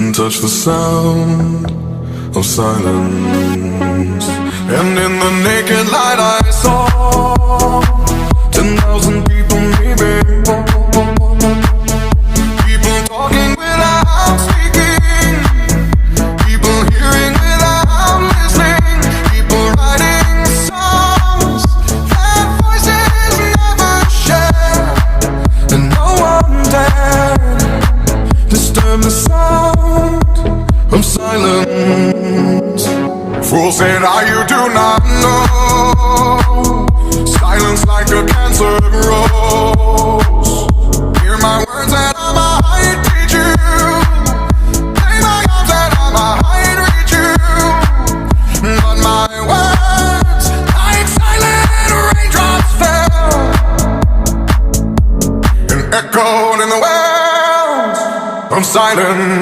and touch the sound of silence. And in the naked light I saw 10,000 people maybe, people talking without speaking, people hearing without listening, people writing songs that voices never share, and no one dared disturb the sound of silence. Fools say now you do not know, silence like a cancer grows. Hear my words and I might teach you, play my arms and I might reach you, but my words like silent raindrops fell and echoed in the wells of silence.